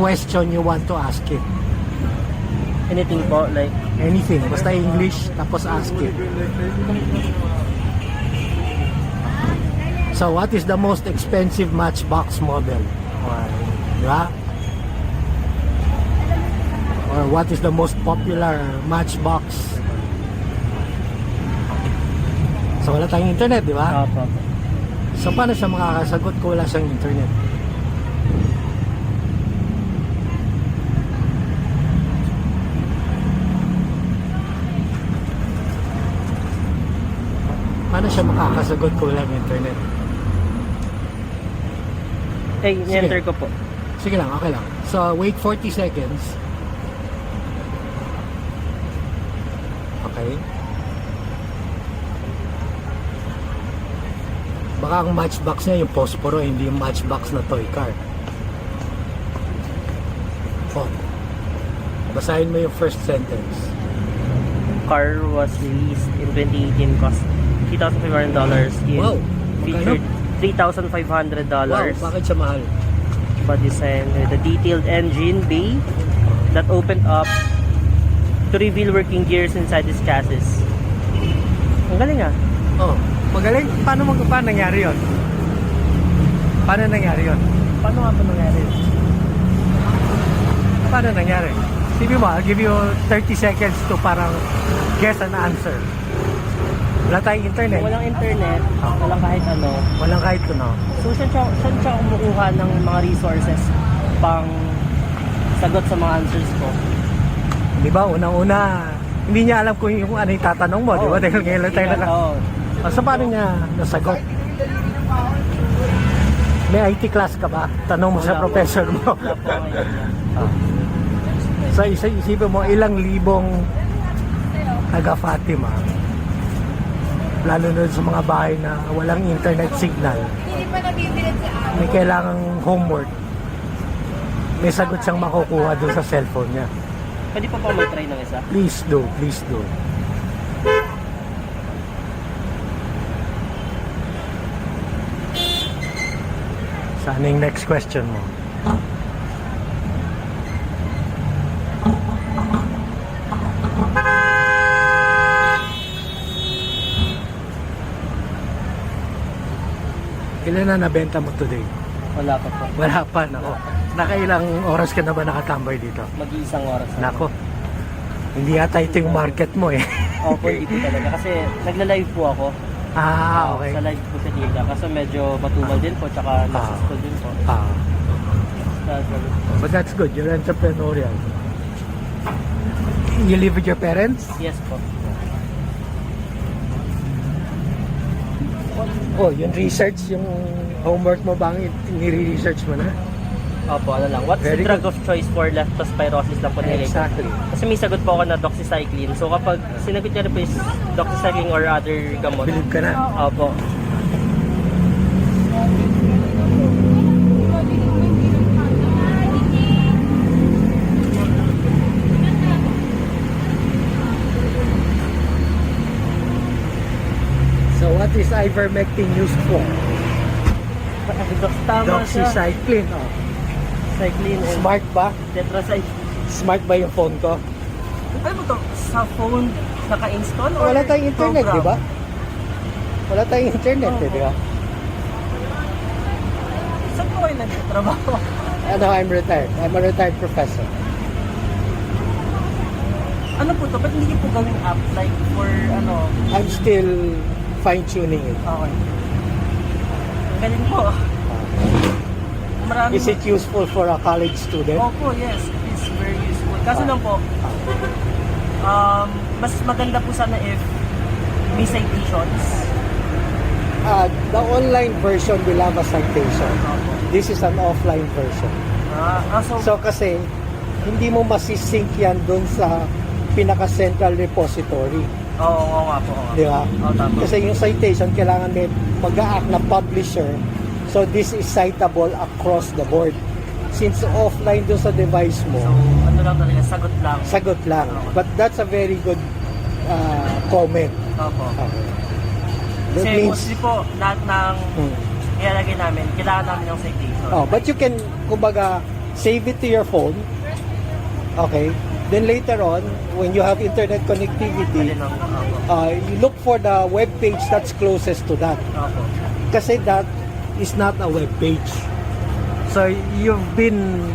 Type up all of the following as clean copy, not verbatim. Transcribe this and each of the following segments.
question you want to ask it. Anything po, like, Anything, basta English, tapos ask it. So, what is the most expensive Matchbox model? Diba? Or what is the most popular Matchbox? So, wala tayong internet, di ba? opo. So, paano siya makakasagot kung wala siyang internet? Paano siya makakasagot kung walang internet? Eh, enter ko po. Sige lang, okay lang. So, wait 40 seconds. Okay. Baka ang matchbox niya yung Posporo, hindi yung matchbox na toy car. Oh. Basahin mo yung first sentence. Car was released in 2018, cost $3,500 in Wow, featured $3,500 Wow, bakit siya mahal? body design with a detailed engine bay that opened up to reveal working gears inside this chassis. Ang galing ah. Oh, magaling. Paano nangyari yun? Paano nangyari yun? Paano nga pa nangyari? Paano nangyari? Sige mo, I'll give you 30 seconds to parang guess an answer. Wala tayong internet. Walang internet, walang kahit ano. Walang kahit ano. So, saan siya kumukuha ng mga resources pang sagot sa mga answers ko? Di ba, unang-una, hindi niya alam kung yung ano yung tatanong mo, di ba? Dahil ngayon lang tayo Oo. So, paano niya nasagot? May IT class ka ba? Tanong mo sa Wala po. professor mo. Wala po ngayon yan. So, isipin mo, ilang libong taga-Fatima, lalo na sa mga bahay na walang internet signal, Hindi pa nabibilad sa amin. may kailangang homework, may sagot siyang makukuha doon sa cellphone niya. Pwede pa mag-try ng isa? Please do, please do. Saan yung next question mo? Ilan na nabenta mo today? Wala pa po. Wala pa, nako. Nakailang oras ka na ba nakatambay dito? Mag-iisang oras na. Nako. Hindi yata ito yung market mo eh. Opo, hindi po talaga. Kasi nagla-live po ako. Okay. Sa live po sa Tila. Kasi medyo matumal din po. Tsaka nasa school din po. Ah, That's good. but that's good. You're entrepreneurial. You live with your parents? Yes po. Oh, yung research, yung homework mo bang nire-research mo na? Opo, ano lang. What's Very the drug of choice for leptospirosis lang po nilagay? Exactly. Kasi may sagot po ako na doxycycline. So kapag sinagot niya rin po is doxycycline or other gamot. Believe ka na? Opo. So what is ivermectin used for? Tama siya. Doxycycline. Oh. Cycline and Smart ba? tetracycline. Smart ba yung phone ko? Ano ba to? Sa phone naka-install or Wala tayong internet, program? di ba? Wala tayong internet, Oo. di ba? Saan po kayo nagtatrabaho? Ano, I'm retired. I'm a retired professor. Ano po to? Ba't hindi po gawing app? Like for ano? I'm still fine-tuning it. Okay. Galing po. Marami Is it useful for a college student? Opo, yes. It's very useful. Kaso lang po, mas maganda po sana if may citations. The online version will have a citation. This is an offline version. So kasi, hindi mo masisync yan dun sa pinaka-central repository. oo nga po. Oo nga. Di ba? Oo, tama. Kasi yung citation, kailangan may mag-a-act na publisher. So this is citable across the board. Since offline dun sa device mo, So, ano lang talaga, sagot lang. sagot lang. But that's a very good comment. Opo. Okay. That Kasi means, mostly po, lahat ng Hmm. ilalagay namin, kailangan namin ng citation. But you can, kumbaga, save it to your phone. Okay. Then later on, when you have internet connectivity, Alin ang opo. you look for the web page that's closest to that. Opo. Kasi that is not a web page. So you've been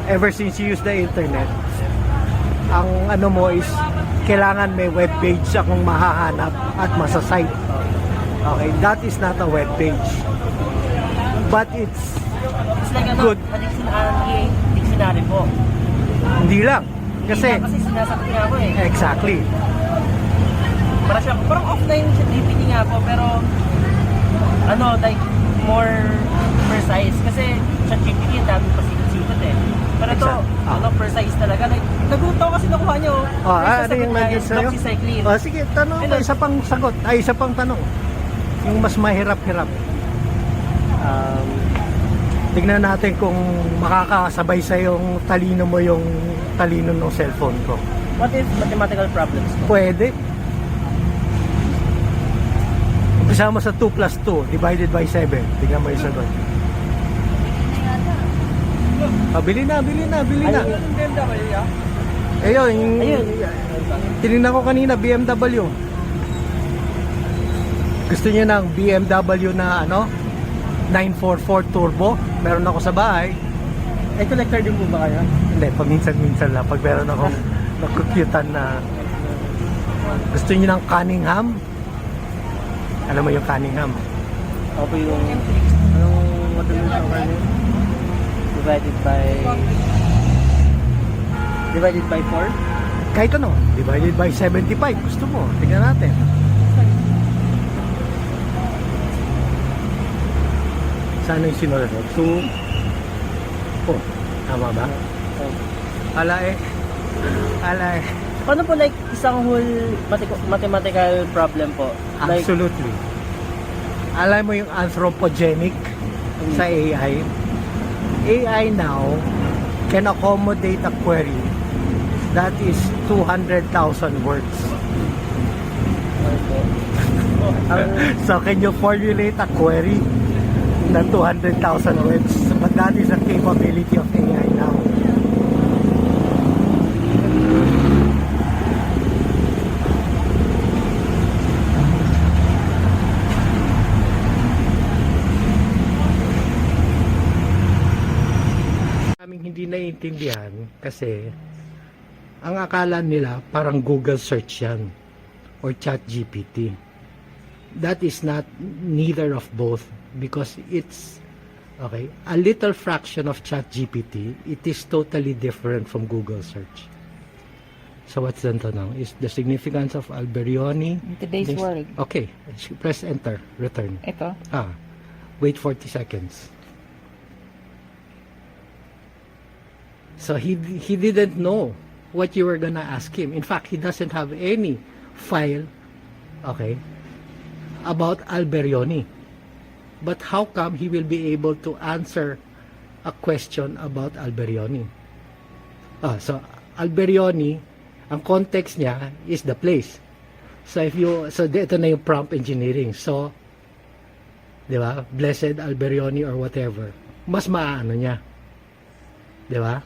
ever since you use the internet, ang ano mo is kailangan may web page akong mahahanap at masasite. Okay, that is not a web page. But it's It's like Good. dictionary po. hindi lang. Kasi, Kasi sinasagot niya ako eh. exactly. Parang offline sa GPT nga po, pero like more precise. Kasi sa GPT, ang dami pasikot-sikot eh. Pero ito, Exact. precise talaga. Nagulat ako kasi nakuha niyo. Ano yung nandiyan sa'yo? Doxycycline. Sige, tanong mo, isa pang sagot. Isa pang tanong. Yung mas mahirap-hirap. Tignan natin kung makakasabay sa yung talino mo yung talino ng cellphone ko. What if mathematical problems? Pwede. Umpisa mo sa 2 plus 2 divided by 7. Tignan mo yung sagot. Bili na. Ayun, tinignan ko kanina, BMW. Gusto niyo ng BMW na 944 Turbo? Meron ako sa bahay. Collector din po ba kaya? Hindi, paminsan-minsan lang. Pag meron akong nakukyutan na gusto niyo ng Cunningham? Alam mo yung Cunningham? Opo yung anong madaling sa kanya? Divided by 4? Kahit ano, divided by 75. Gusto mo, tingnan natin. Sana yung sinunod mo? 2. Tama ba? Ala eh. Paano po like isang whole mathematical problem po? Like, Absolutely. Alam mo yung anthropogenic sa AI? AI now can accommodate a query that is 200,000 words. So can you formulate a query na 200,000 words? But that is a capability of AI now. Aming hindi naiintindihan kasi ang akala nila parang Google search yan or ChatGPT. That is not neither of both because it's a little fraction of ChatGPT. It is totally different from Google search. So what's the tanong? Is the significance of Alberioni? In today's world. Okay, press enter, return. Ito. Wait 40 seconds. So he didn't know what you were gonna ask him. In fact, he doesn't have any file, about Alberioni. But how come he will be able to answer a question about Alberioni? So Alberioni, ang context niya is the place. So ito na yung prompt engineering. So, di ba? Blessed Alberioni or whatever. Mas maano niya. Di ba?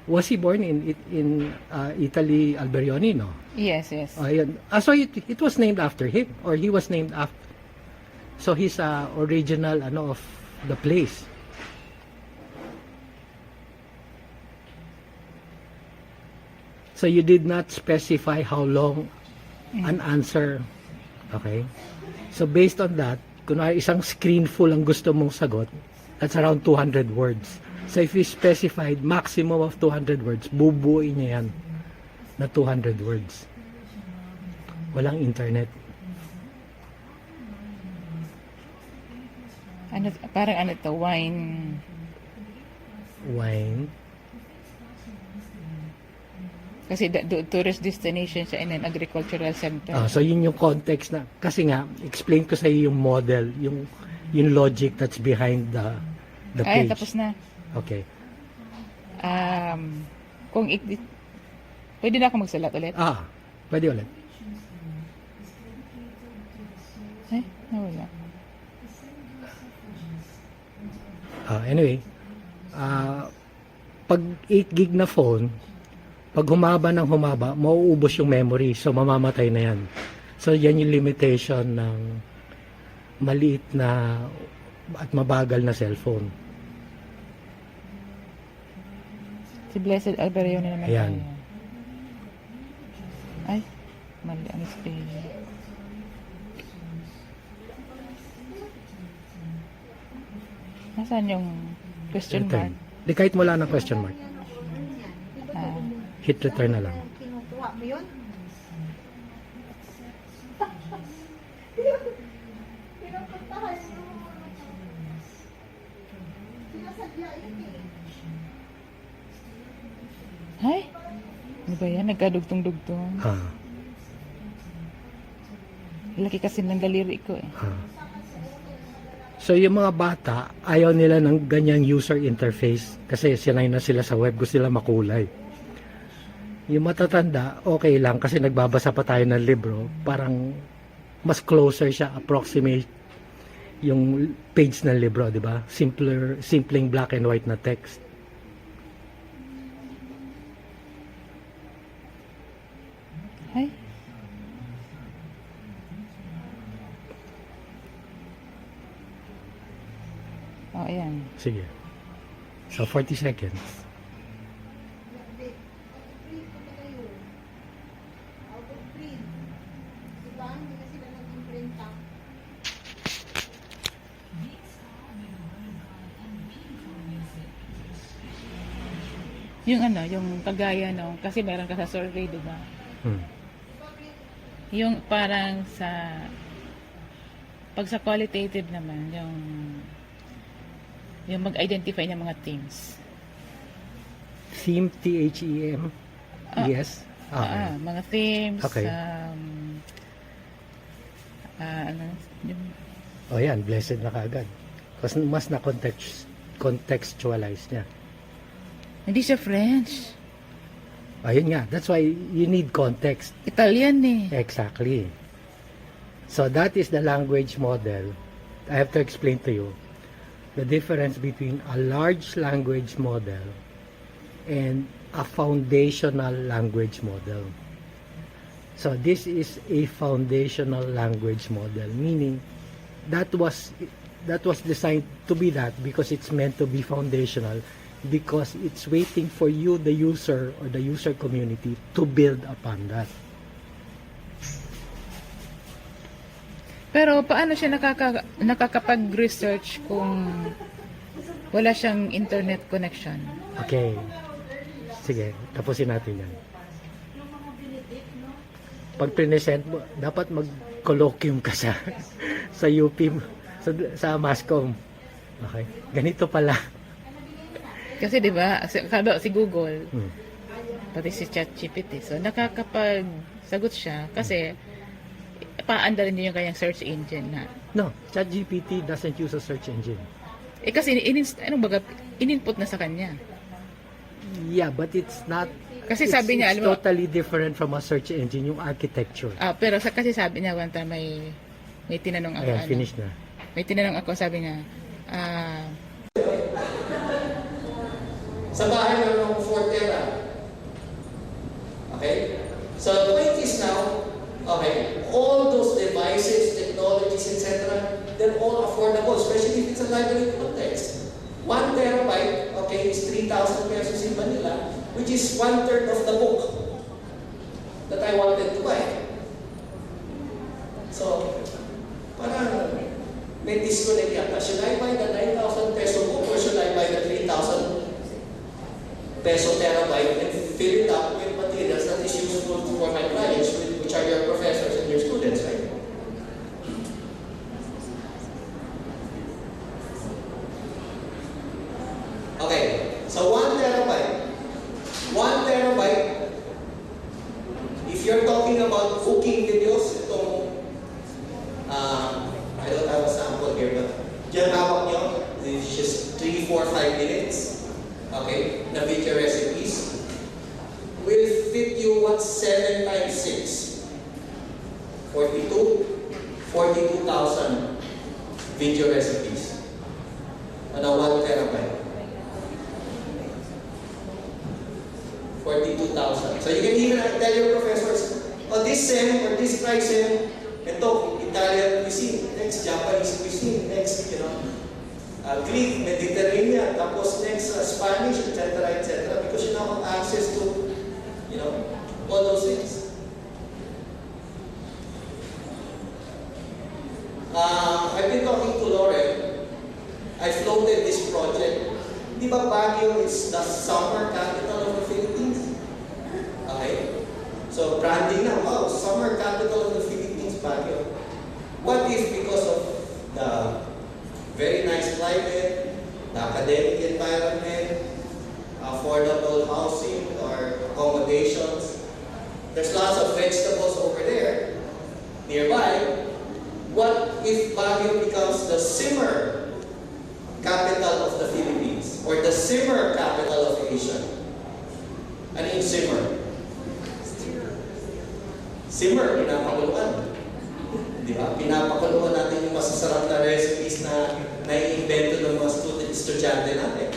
Was he born in Italy, Alberioni, no? Yes. Ayun. So it was named after him, or he was named after. So he's original of the place. So you did not specify how long an answer. Okay? So based on that, kung isang screen full ang gusto mong sagot, that's around 200 words. So if you specified maximum of 200 words, bubuuin niya yan na 200 words. Walang internet. Parang to, wine. Wine. Kasi tourist destination siya in an agricultural center. So yun yung context na, kasi nga, explain ko sa iyo yung model, yung logic that's behind the page. Ay, tapos na. Okay. Pwede na ako magsalat ulit. Pwede ulit. Ay, nawala. Anyway, pag 8 gig na phone, pag humaba ng humaba, mauubos yung memory. So, mamamatay na yan. So, yan yung limitation ng maliit na at mabagal na cellphone. Si Blessed Albereo na naman. Ayan. tayo. Ay, mali ang spelling. Nasaan yung question mark? Return. Di kahit wala ng question mark. Ah, Hit return na lang. Kinukuha mo yun? Pinupuntahan mo. Sinasadya yun eh. ay, ano ba yan? Nagkadugtong-dugtong. Laki kasi ng daliri ko eh. So yung mga bata, ayaw nila ng ganyang user interface kasi sinay na sila sa web, gusto nila makulay. Yung matatanda, okay lang kasi nagbabasa pa tayo ng libro, parang mas closer siya, approximate yung page ng libro, di ba? Simpleng black and white na text. Ay, oh, ayan. Sige. So 40 seconds. Print ko na kayo. Out of print. Diba? Hindi na sila naging print out. Yung ano, yung kagaya no, kasi meron ka sa survey, di ba? Yung parang sa pag sa qualitative naman, yung mag-identify ng mga themes. Theme, T-H-E-M. Yes. Okay. Mga themes, Okay. ano, yung, O yan, blessed na kagad. Kasi mas contextualize niya. hindi siya French. Ayun nga, that's why you need context. Italian eh. Exactly. So that is the language model. I have to explain to you the difference between a large language model and a foundational language model. So this is a foundational language model, meaning that was designed to be that because it's meant to be foundational, because it's waiting for you, the user or the user community, to build upon that. Pero paano siya nakakapag-research kung wala siyang internet connection? Okay. Sige, tapusin natin yan. Pag present mo, dapat mag-colloquium ka sa sa UP, sa Mascom. Okay? Ganito pala. Kasi 'di ba, si Google, pati si ChatGPT. So nakakapag-sagot siya kasi paandarin niya yung kanyang search engine na. No, ChatGPT doesn't use a search engine. Kasi in-input na sa kanya. Yeah, but it's not. Kasi sabi niya, it's alam mo, totally different from a search engine, yung architecture. pero kasi sabi niya one time may tinanong ako. Ayan, finish na. May tinanong ako, sabi niya, Sa bahay meron akong 4 tera. Okay? So the point is now, okay, all those devices, technologies, etc., they're all affordable, especially if it's a library context. 1 terabyte, okay, is 3,000 pesos in Manila, which is 1/3 of the book that I wanted to buy. So, parang may disconnect yata. Should I buy the 9,000 peso book or should I buy the 3,000 peso terabyte and fill it up with materials that is useful for my clients, which are your professors and your students, right? Okay, so 1 terabyte. 1 terabyte, if you're talking about cooking videos, itong, I don't have a sample here, but dyan hawak nyo, it's just 3, 4, 5 minutes. Okay, na video recipes will fit you what 7 times 6? 42,000 video recipes on a 1 terabyte. 42,000. So you can even tell your professors, oh, this SEM or this TRISEM, ito, Italian cuisine, next Japanese cuisine, next, Greek, Mediterranean, tapos next Spanish, etc., etc., because you now have access to, all those things. I've been talking to Lauren. I floated this project. Di ba Baguio is the summer capital of the Philippines? Okay? So branding na, wow, summer capital of the Philippines, Baguio. What if because of the very nice climate, the academic environment, affordable housing or accommodations, there's lots of vegetables over there, nearby. What if Baguio becomes the simmer capital of the Philippines or the simmer capital of Asia? Ano yung simmer? Simmer, pinapakuluan. Di ba? Pinapakuluan natin yung masasarap na recipes na nai-invento ng mga estudyante natin.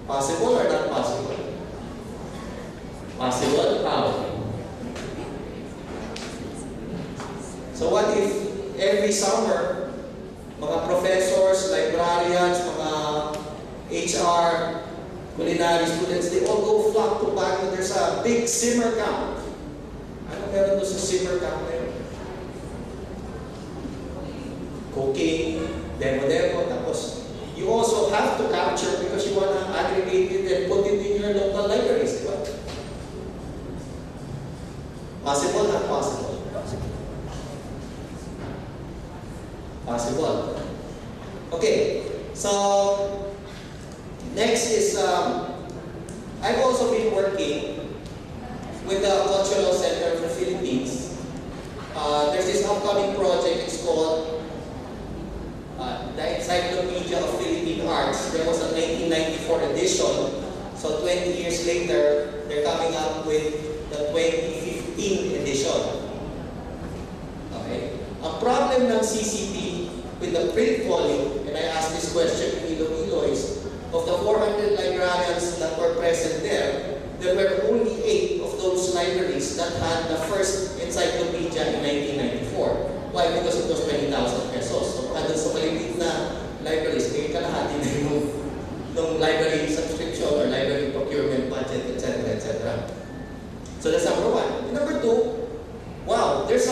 Possible or not possible? Possible? How? So what if every summer, mga professors, librarians, mga HR, culinary students, they all go flock to Baguio. There's a big simmer camp. Ano meron doon sa simmer camp na yun? Cooking, demo, tapos you also have to capture because you want to aggregate it and put it in your local libraries, di ba? Possible, not possible? Possible. Okay, so next is I've also been working with the Cultural Center of the Philippines. There's this upcoming project. It's called the Encyclopedia of Philippine Arts. There was a 1994 edition. So 20 years later, they're coming up with the 2015 edition. Okay. Ang problem ng CCP with the print volume, and I asked this question in Iloilo, is of the 400 librarians that were present there were only 8 of those libraries that had the first encyclopedia in 1994. Why? Because it was 20,000 pesos. So, doon sa maliit na libraries, kaya kalahati na yung library subscription or library procurement budget, etc., etc. So that's number one. And number two, wow, there is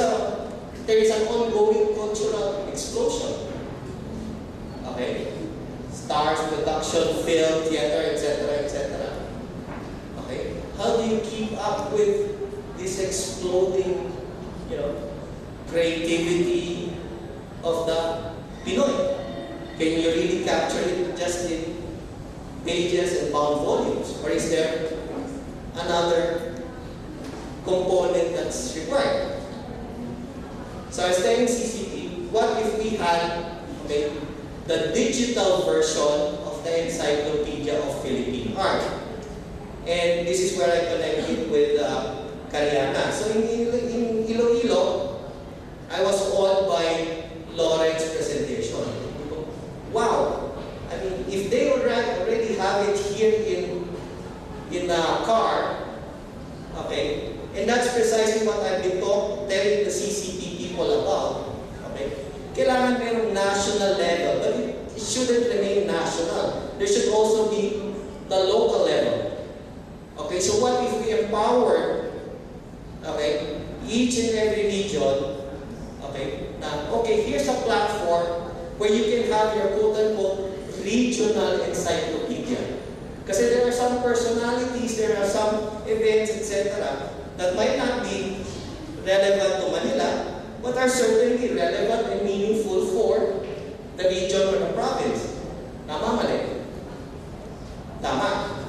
an ongoing cultural explosion. Okay? Stars, production, film, theater, etc., etc. Okay? How do you keep up with this exploding, creativity of the Pinoy? Can you really capture it just in pages and bound volumes? Or is there another component that's required? So I was telling CCP, what if we had the digital version of the Encyclopedia of Philippine Art? And this is where I connected with Cariana. So in Iloilo, I was awed by Lauren's presentation. Wow! I mean, if they already have it here in a car, okay, and that's precisely what I've been telling the CCP people about. Okay? Kailangan merong national level, but it shouldn't remain national. There should also be the local level. Okay, so what if we empower, each and every region, here's a platform where you can have your quote-unquote regional encyclopedia. Kasi there are some personalities, there are some events, etc., that might not be relevant to Manila, but are certainly relevant and meaningful for the region or the province. Tama, mali? Tama.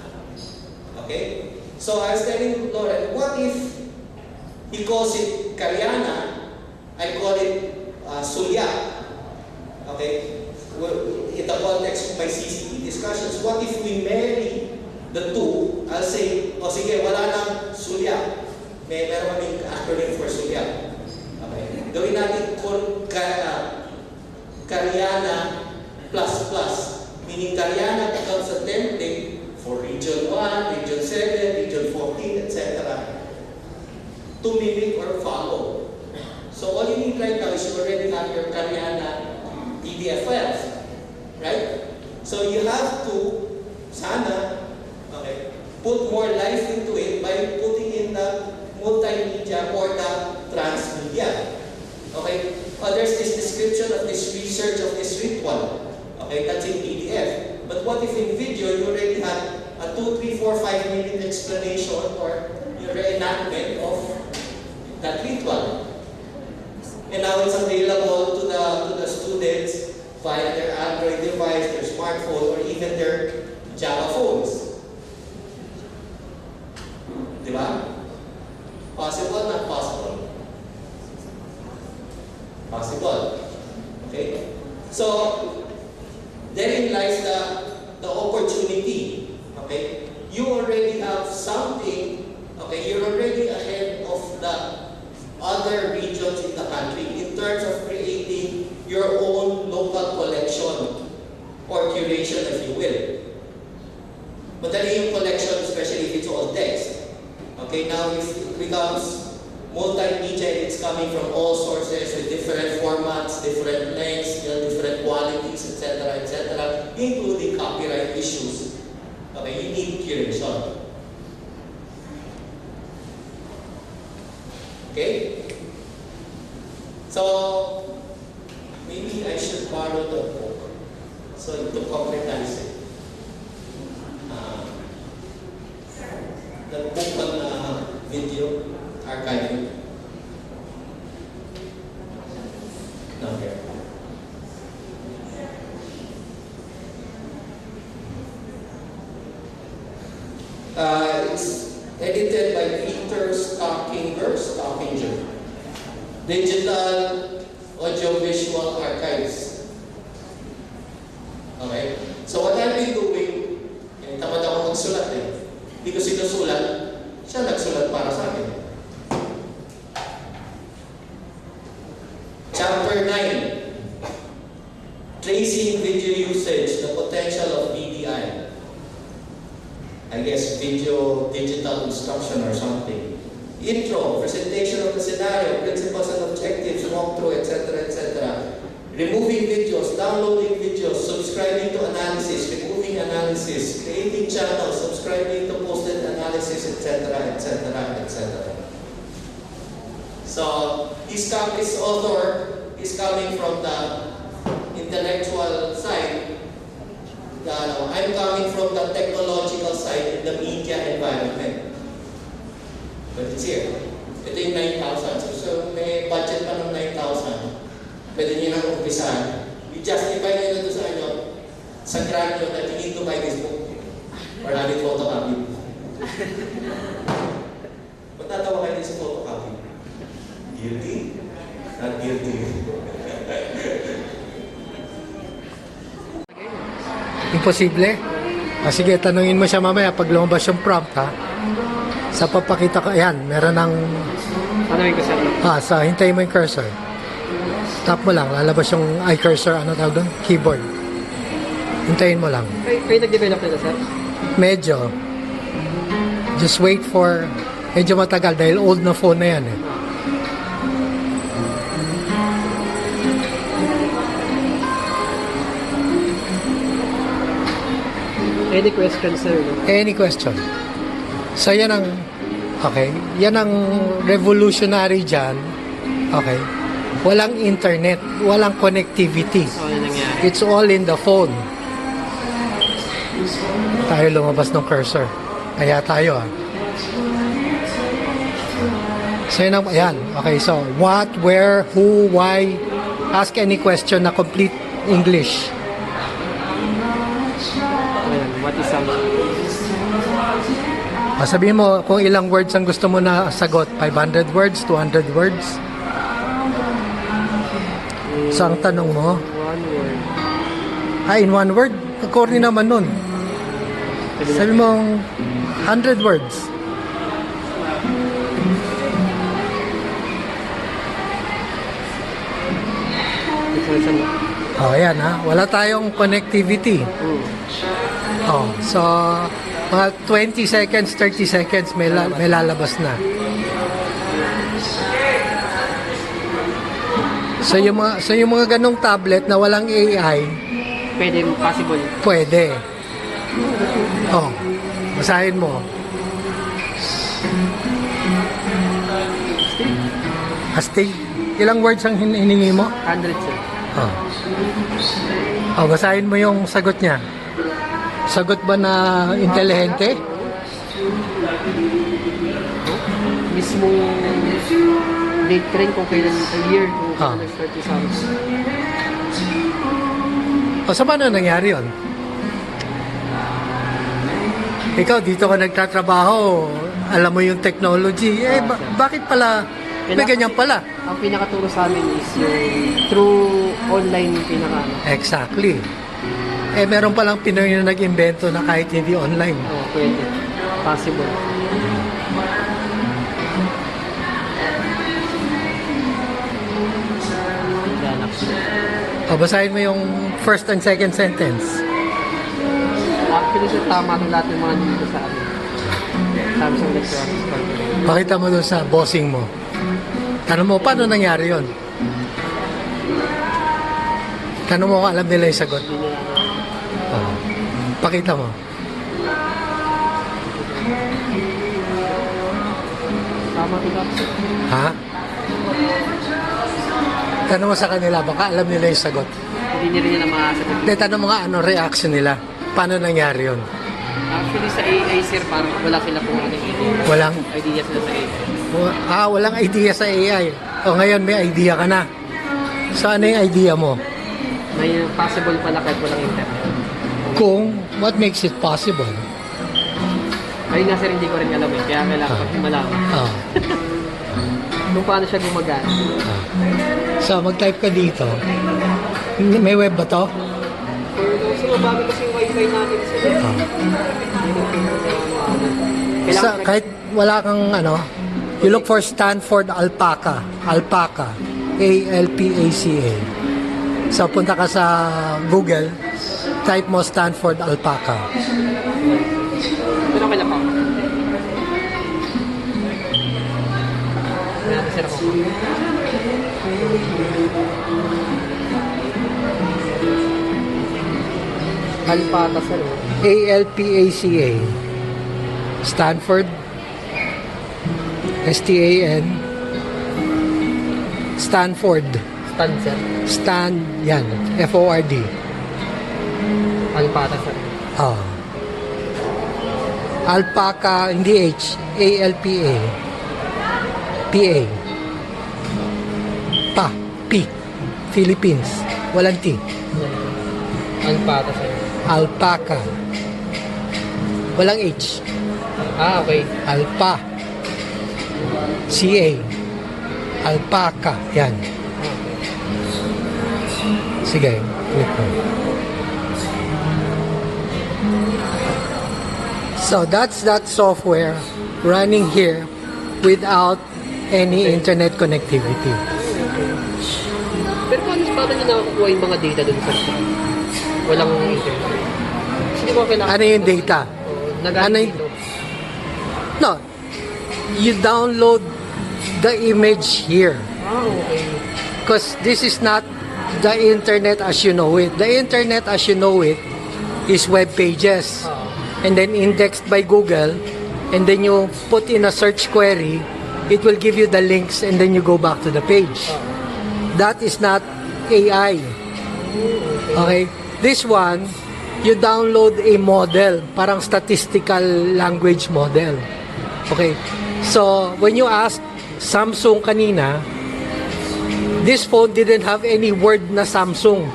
Okay? So I was telling Lauren, what if he calls it Cariana, I call it Sulya? Okay? In the context of my CCP discussions, what if we marry the two? I'll say, sige, wala nang Sulya. Meron kaming acronym for Sulya. Okay? Gawin natin Cariana plus plus, meaning Cariana becomes a template for region 1, region 7, region 14, etc. to mimic or follow. So all you need right now is you already have your Cariana PDF files, right? So you have to, sana, okay, put more life into it by putting in the multimedia or the transmedia. Okay? There's this description of this research of this ritual. Okay, that's in PDF. But what if in video you already have a 2, 3, 4, 5 minute explanation or your reenactment of that ritual? And now it's available to the students via their Android device, their smartphone, or even their Java phones. Diba? Possible, not possible? Possible. Okay? So, therein lies the opportunity. Okay? You already have something, okay, you're already ahead of the other regions in the country in terms of creating your own local collection or curation, if you will. Madali yung collection, especially if it's all text. Okay, now if it becomes multimedia, it's coming from all sources with different formats, different lengths, different qualities, etc., including copyright issues. Okay, you need curation. Okay? So, maybe I should borrow the book so to concretize it. The book on video archiving. Okay. It's edited by Peter Stockinger. Digital Audiovisual Archives. Okay? So what I'll be doing, tamad ako magsulat eh. Hindi ko sinusulat, siya nagsulat para sa akin. Chapter 9. Tracing Video Usage, the Potential of VDI. I guess video digital instruction or something. Intro, presentation of the scenario, principles and objectives, walkthrough, etc., etc. Removing videos, downloading videos, subscribing to analysis, removing analysis, creating channels, subscribing to posted analysis, etc., etc., etc. So, this author is coming from the intellectual side. I'm coming from the technological side in the media environment. But it's here. Ito yung 9,000. So may budget pa ng 9,000. Pwede nyo nang umpisahan. I-justify nyo na ito sa inyo. Sa grant nyo that you need to buy this book. Or have it photocopy. Ba't natawa kayo sa photocopy? Guilty? Not guilty. Imposible? Sige, tanungin mo siya mamaya pag lumabas yung prompt, ha? Sa papakita ko, ayan, meron ng... Tanungin ko sir. Hintayin mo yung cursor. Tap mo lang, lalabas yung cursor, ano tawag doon? Keyboard. Hintayin mo lang. Kayo nag-develop nito sir? Medyo. Just wait for... Medyo matagal dahil old na phone na yan eh. Any questions sir? Any question? So yan ang... Okay. Yan ang revolutionary dyan. Okay. Walang internet. Walang connectivity. Ano nangyari? It's all in the phone. Tayo lumabas ng cursor. Kaya tayo So yun ang, ayan. Okay, so what, where, who, why. Ask any question na complete English. What is something? Sabihin mo kung ilang words ang gusto mo na sagot. 500 words, 200 words. So ang tanong mo? One word. In one word? Corny naman nun. Sabi mo 100 words. Oh, ayan ha. Wala tayong connectivity. Oh, so mga 20 seconds, 30 seconds may lalabas na. So yung mga ganong tablet na walang AI, Pwede, possible. pwede. Oh, basahin mo. Astig. Ilang words ang hiningi mo? 100, sir. Oh. Oh, basahin mo yung sagot niya. Sagot ba na intelihente? Mismong date rin kung kailan a year kung Ah. kailan nag-start yung Samsung. O sa paano nangyari yun? Ikaw, dito ka nagtatrabaho, alam mo yung technology, bakit pala, may ganyan pala? Ang pinakaturo sa amin is yung through online Exactly. Meron palang Pinoy na nag-invento na kahit hindi online. pwede. Possible. Galaxy. O, basahin mo yung first and second sentence. Actually, sir, tama ito lahat ng mga dito sa amin. Samsung Electronics Corporation. Pakita mo doon sa bossing mo. Tanong mo, paano nangyari yun? Tanong mo kung alam nila yung sagot. Oh. Pakita mo. Tama ito lahat, sir. Ha? Tanong mo sa kanila, baka alam nila yung sagot. Hindi niya rin yan ang makasagot. Hindi, tanong mo nga anong reaction nila. Paano nangyari yun? Actually, sa AI, sir, parang wala sila kung ano yung Walang, idea sila sa AI. walang idea sa AI. O ngayon may idea ka na. So ano yung idea mo? May possible pala kahit walang internet. Kung what makes it possible? Ayun nga, sir, hindi ko rin alam eh. Kaya kailangan ko malaman. Oh. Kung paano siya gumagana. So mag-type ka dito. May web ba to? Kasi mabago kasi yung wifi natin sila. Sa, kahit wala kang ano, you look for Stanford Alpaca. Alpaca. A-L-P-A-C-A. So punta ka sa Google, type mo Stanford Alpaca. Pero kailan pa? Kaya sir ako. Alpaca, sir. A-L-P-A-C-A. Stanford. S-T-A-N. Stanford. Stan, sir. Stan, yan. F-O-R-D. Alpaca, sir. Oh. Alpaca, hindi H. A-L-P-A. P-A. Pa. P. Philippines. Walang T. Alpaca, sir. Alpaca. Walang H. Ah, okay. Alpa. C-A. Alpaca. Yan. Sige. Click mo. So that's that software running here without any internet connectivity. Pero paano nyo nakakuha yung mga data dun, sir? Walang internet. Kasi di ba kailangan... Ano yung data? Ano yung- No. You download the image here. Ah, okay. Because this is not the internet as you know it. The internet as you know it is web pages. And then indexed by Google. And then you put in a search query. It will give you the links and then you go back to the page. That is not AI. Okay? This one, you download a model, parang statistical language model. Okay? So, when you ask Samsung kanina, this phone didn't have any word na Samsung.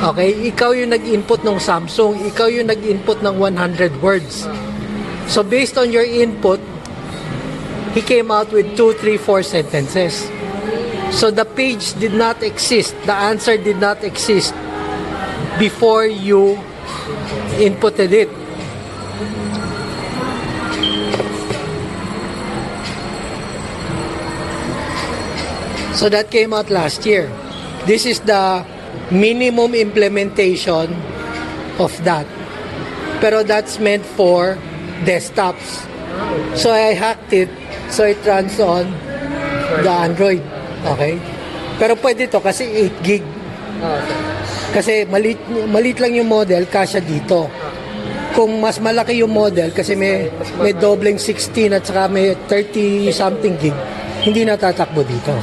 Okay? Ikaw yung nag-input ng Samsung. Ikaw yung nag-input ng 100 words. So, based on your input, he came out with 2, 3, 4 sentences. So, the page did not exist. The answer did not exist before you inputted it. So that came out last year. This is the minimum implementation of that. Pero that's meant for desktops. So I hacked it, so it runs on the Android. Okay? Pero pwede to kasi 8 gig. Kasi maliit lang yung model, kasya dito. Kung mas malaki yung model, kasi may dobleng 16 at saka may 30 something gig, hindi natatakbo dito.